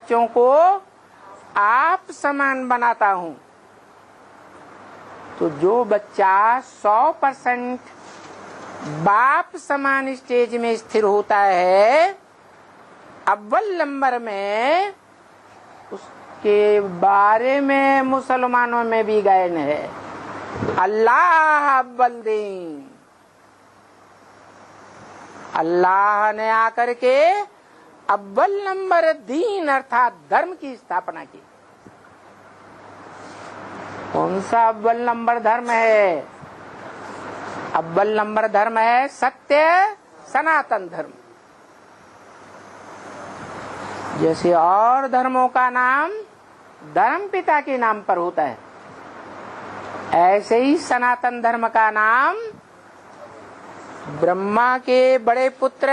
बच्चों को आप समान बनाता हूँ। तो जो बच्चा 100% बाप समान स्टेज में स्थिर होता है, अव्वल नंबर में, उसके बारे में मुसलमानों में भी गायन है, अल्लाह अव्वल दीन। अल्लाह ने आकर के अव्वल नंबर दीन अर्थात धर्म की स्थापना की। कौन सा अव्वल नंबर धर्म है? अव्वल नंबर धर्म है सत्य सनातन धर्म। जैसे और धर्मों का नाम धर्म पिता के नाम पर होता है, ऐसे ही सनातन धर्म का नाम ब्रह्मा के बड़े पुत्र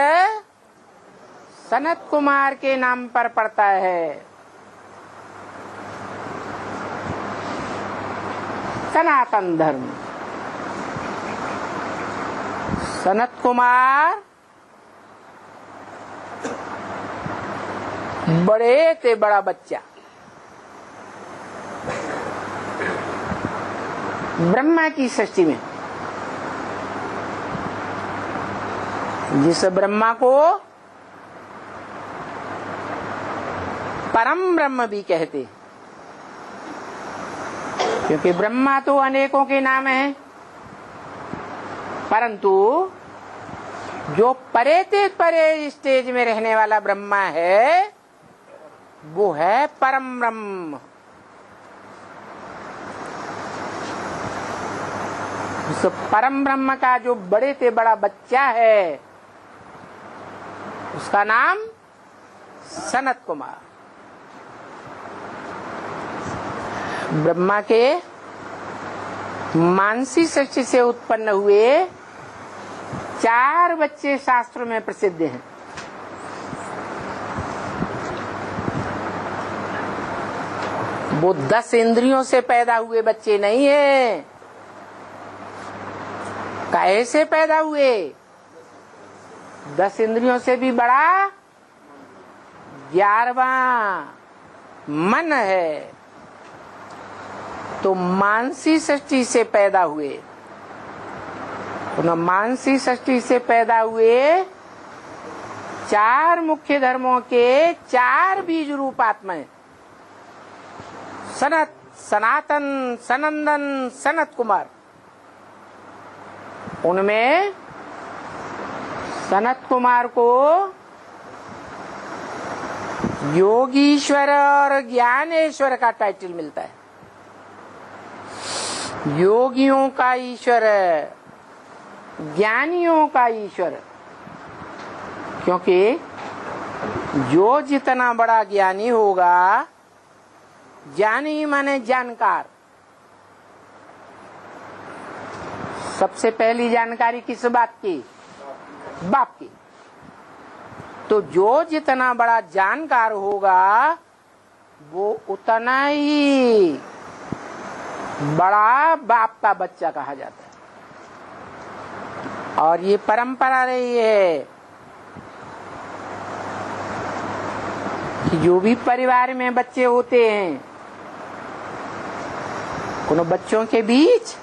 सनत कुमार के नाम पर पड़ता है। सनातन धर्म। सनत कुमार बड़े ते बड़ा बच्चा, ब्रह्मा की सृष्टि में, जिस ब्रह्मा को परम ब्रह्म भी कहते, क्योंकि ब्रह्मा तो अनेकों के नाम हैं, परंतु जो परे ते परे स्टेज में रहने वाला ब्रह्मा है, वो है परम ब्रह्म। उस परम ब्रह्म का जो बड़े ते बड़ा बच्चा है, उसका नाम सनत कुमार। ब्रह्मा के मानसी सृष्टि से उत्पन्न हुए 4 बच्चे शास्त्रों में प्रसिद्ध हैं। वो 10 इंद्रियों से पैदा हुए बच्चे नहीं है। कैसे पैदा हुए? 10 इंद्रियों से भी बड़ा 11वां मन है। तो मानसी सृष्टि से पैदा हुए। तो मानसी सृष्टि से पैदा हुए 4 मुख्य धर्मों के 4 बीज रूप आत्माएं, सनत, सनातन, सनंदन, सनत कुमार। उनमें सनत कुमार को योगीश्वर और ज्ञानेश्वर का टाइटल मिलता है। योगियों का ईश्वर, ज्ञानियों का ईश्वर, क्योंकि जो जितना बड़ा ज्ञानी होगा, ज्ञानी माने जानकार, सबसे पहली जानकारी किस बात की? बाप की। तो जो जितना बड़ा जानकार होगा, वो उतना ही बड़ा बाप का बच्चा कहा जाता है। और ये परंपरा रही है कि जो भी परिवार में बच्चे होते हैं, उन बच्चों के बीच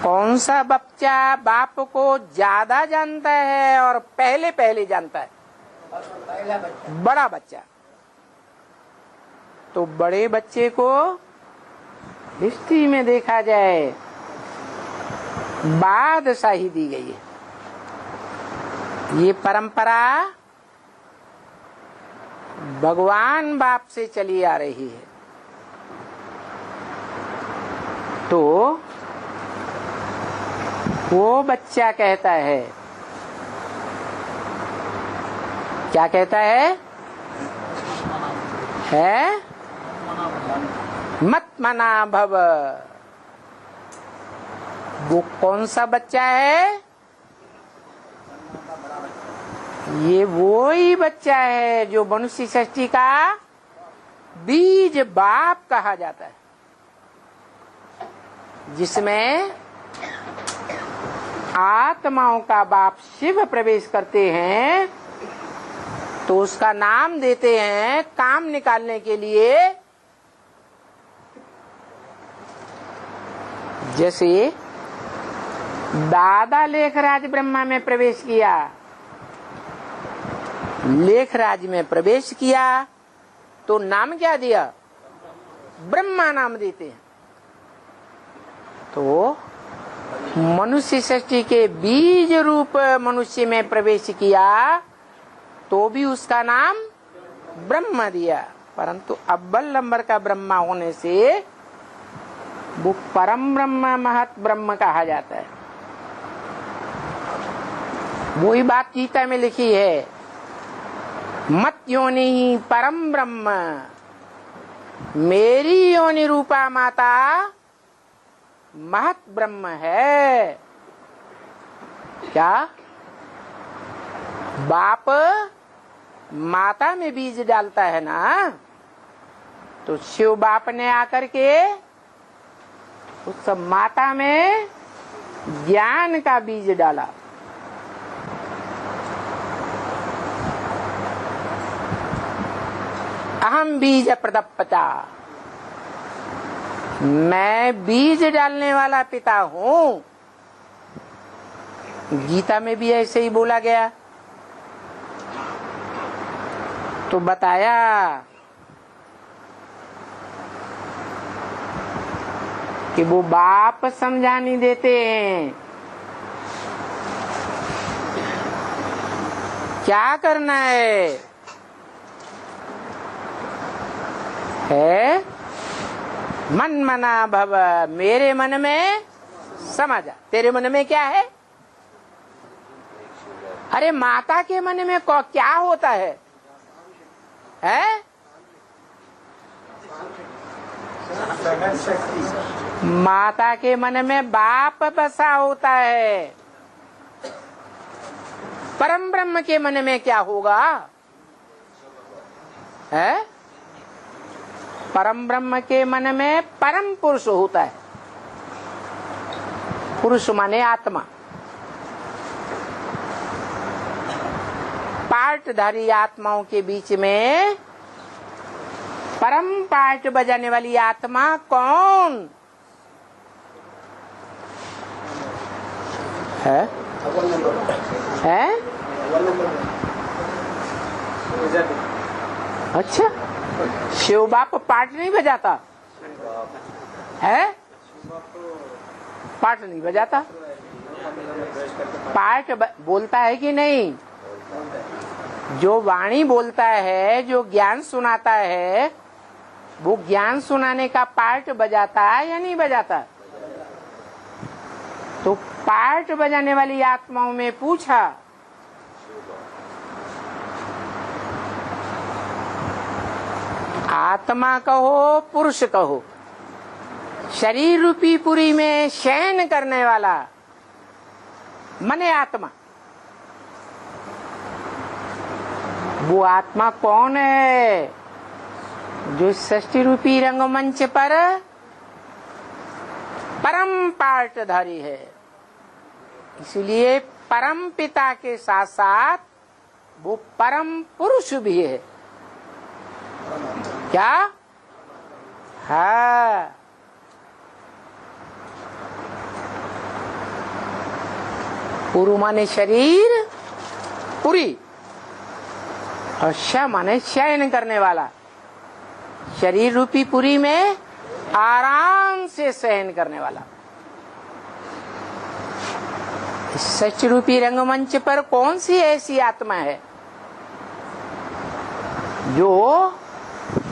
कौन सा बच्चा बाप को ज्यादा जानता है और पहले जानता है? बड़ा बच्चा। तो बड़े बच्चे को हिस्ट्री में देखा जाए बादशाही दी गई है। ये परंपरा भगवान बाप से चली आ रही है। तो वो बच्चा कहता है, क्या कहता है? मत मना भव। वो कौन सा बच्चा है? ये वो ही बच्चा है जो मनुष्य सृष्टि का बीज बाप कहा जाता है, जिसमें आत्माओं का बाप शिव प्रवेश करते हैं तो उसका नाम देते हैं काम निकालने के लिए। जैसे दादा लेखराज ब्रह्मा में प्रवेश किया, लेखराज में प्रवेश किया तो नाम क्या दिया? ब्रह्मा नाम देते हैं। तो मनुष्य सृष्टि के बीज रूप मनुष्य में प्रवेश किया तो भी उसका नाम ब्रह्मा दिया, परंतु अव्वल नंबर का ब्रह्मा होने से वो परम ब्रह्म महत ब्रह्म कहा जाता है। वही बात गीता में लिखी है, मत योनि परम ब्रह्म, मेरी योनि रूपा माता महत ब्रह्म है। क्या बाप माता में बीज डालता है ना, तो शिव बाप ने आकर के उस माता में ज्ञान का बीज डाला। अहम बीज प्रदप्पता, मैं बीज डालने वाला पिता हूँ। गीता में भी ऐसे ही बोला गया। तो बताया कि वो बाप समझा नहीं देते हैं। क्या करना है मन मना भव, मेरे मन में समझ आ। तेरे मन में क्या है? अरे माता के मन में क्या होता है? माता के मन में बाप बसा होता है। परम ब्रह्म के मन में क्या होगा? परम ब्रह्म के मन में परम पुरुष होता है। पुरुष माने आत्मा। पार्टधारी आत्माओं के बीच में परम पार्ट बजाने वाली आत्मा कौन है? अच्छा, शिव बाप पार्ट नहीं बजाता है? पार्ट नहीं बजाता, पार्ट बोलता है कि नहीं? जो वाणी बोलता है, जो ज्ञान सुनाता है, वो ज्ञान सुनाने का पार्ट बजाता है या नहीं बजाता? तो पार्ट बजाने वाली आत्माओं में पूछा, आत्मा कहो पुरुष कहो, शरीर रूपी पुरी में शयन करने वाला मने आत्मा, वो आत्मा कौन है? जो सृष्टि रूपी रंगमंच पर परम पार्टधारी है। इसलिए परम पिता के साथ साथ वो परम पुरुष भी है। क्या है? पुरु माने शरीर, पुरी, और श माने शयन करने वाला। शरीर रूपी पुरी में आराम से शयन करने वाला। सच रूपी रंगमंच पर कौन सी ऐसी आत्मा है जो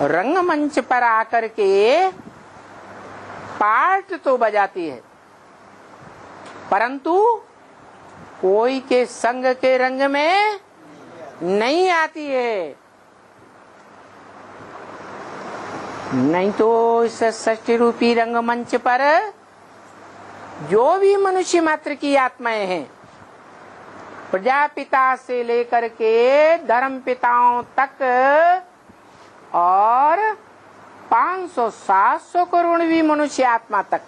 रंगमंच पर आकर के पार्ट तो बजाती है, परंतु कोई के संग के रंग में नहीं आती है? नहीं तो इस सृष्टि रूपी रंगमंच पर जो भी मनुष्य मात्र की आत्माएं हैं, प्रजापिता से लेकर के धर्म पिताओं तक और 500-700 करोड़ भी मनुष्य आत्मा तक,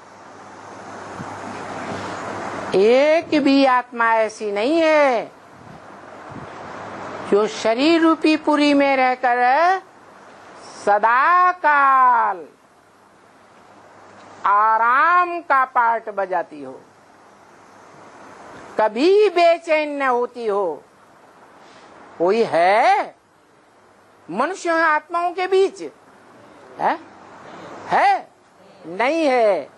एक भी आत्मा ऐसी नहीं है जो शरीर रूपी पुरी में रहकर सदा काल आराम का पाठ बजाती हो, कभी बेचैन न होती हो, कोई है मनुष्य आत्माओं के बीच? है? नहीं है।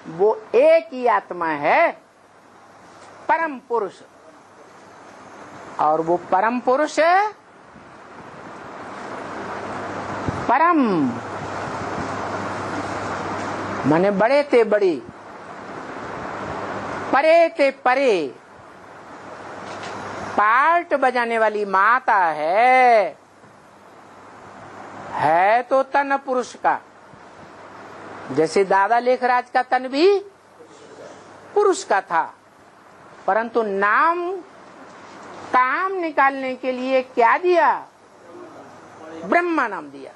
वो एक ही आत्मा है, परम पुरुष। और वो परम पुरुष परम माने बड़े ते बड़ी, परे ते परे पार्ट बजाने वाली माता है तो तन पुरुष का। जैसे दादा लेखराज का तन भी पुरुष का था, परंतु नाम काम निकालने के लिए क्या दिया? ब्रह्मा नाम दिया।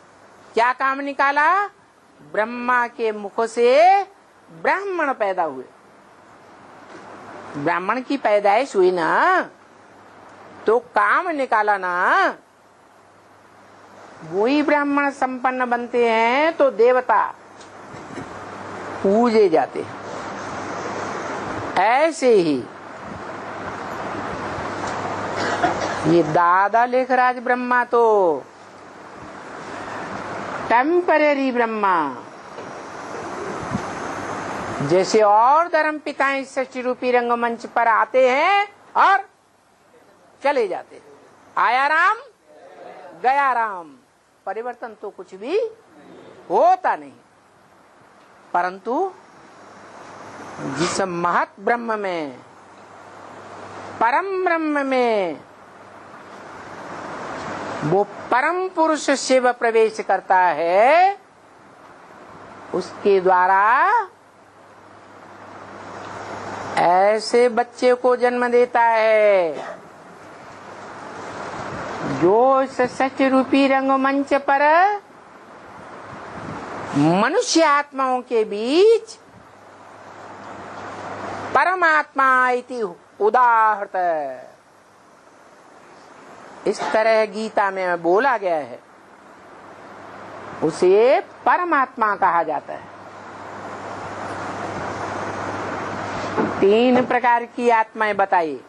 क्या काम निकाला? ब्रह्मा के मुख से ब्राह्मण पैदा हुए। ब्राह्मण की पैदाइश हुई ना, तो काम निकाला ना। वही ब्राह्मण संपन्न बनते हैं तो देवता पूजे जाते हैं। ऐसे ही ये दादा लेखराज ब्रह्मा तो टेम्परेरी ब्रह्मा, जैसे और धर्म पिताएं सृष्टि रूपी रंगमंच पर आते हैं और चले जाते हैं। आया राम गया राम, परिवर्तन तो कुछ भी होता नहीं। परंतु जिस महत ब्रह्म में, परम ब्रह्म में वो परम पुरुष शिव प्रवेश करता है, उसके द्वारा ऐसे बच्चे को जन्म देता है जो इस सत्य रूपी रंगमंच पर मनुष्य आत्माओं के बीच परमात्मा इति उदाहृत, इस तरह गीता में बोला गया है, उसे परमात्मा कहा जाता है। 3 प्रकार की आत्माएं बताई।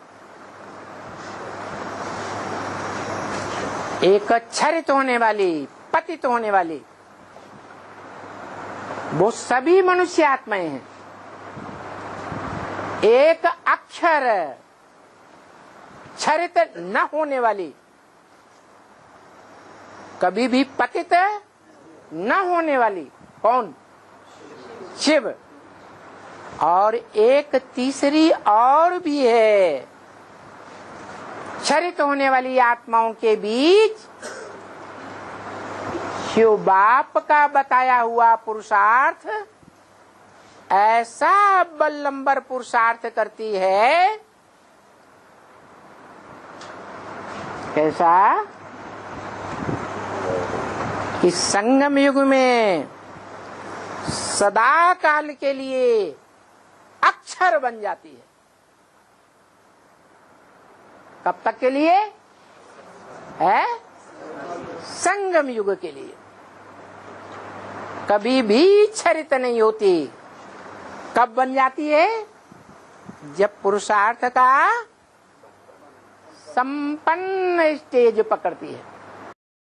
एक क्षरित होने वाली, पतित होने वाली, वो सभी मनुष्य आत्माएं हैं। एक अक्षर क्षरित न होने वाली, कभी भी पतित न होने वाली, कौन? शिव। और एक तीसरी और भी है, क्षरित होने वाली आत्माओं के बीच शिव बाप का बताया हुआ पुरुषार्थ ऐसा बल्लंबर पुरुषार्थ करती है। कैसा? कि संगम युग में सदा काल के लिए अक्षर बन जाती है। कब तक के लिए है? संगम युग के लिए। कभी भी क्षरित नहीं होती। कब बन जाती है? जब पुरुषार्थ का संपन्न स्टेज पकड़ती है।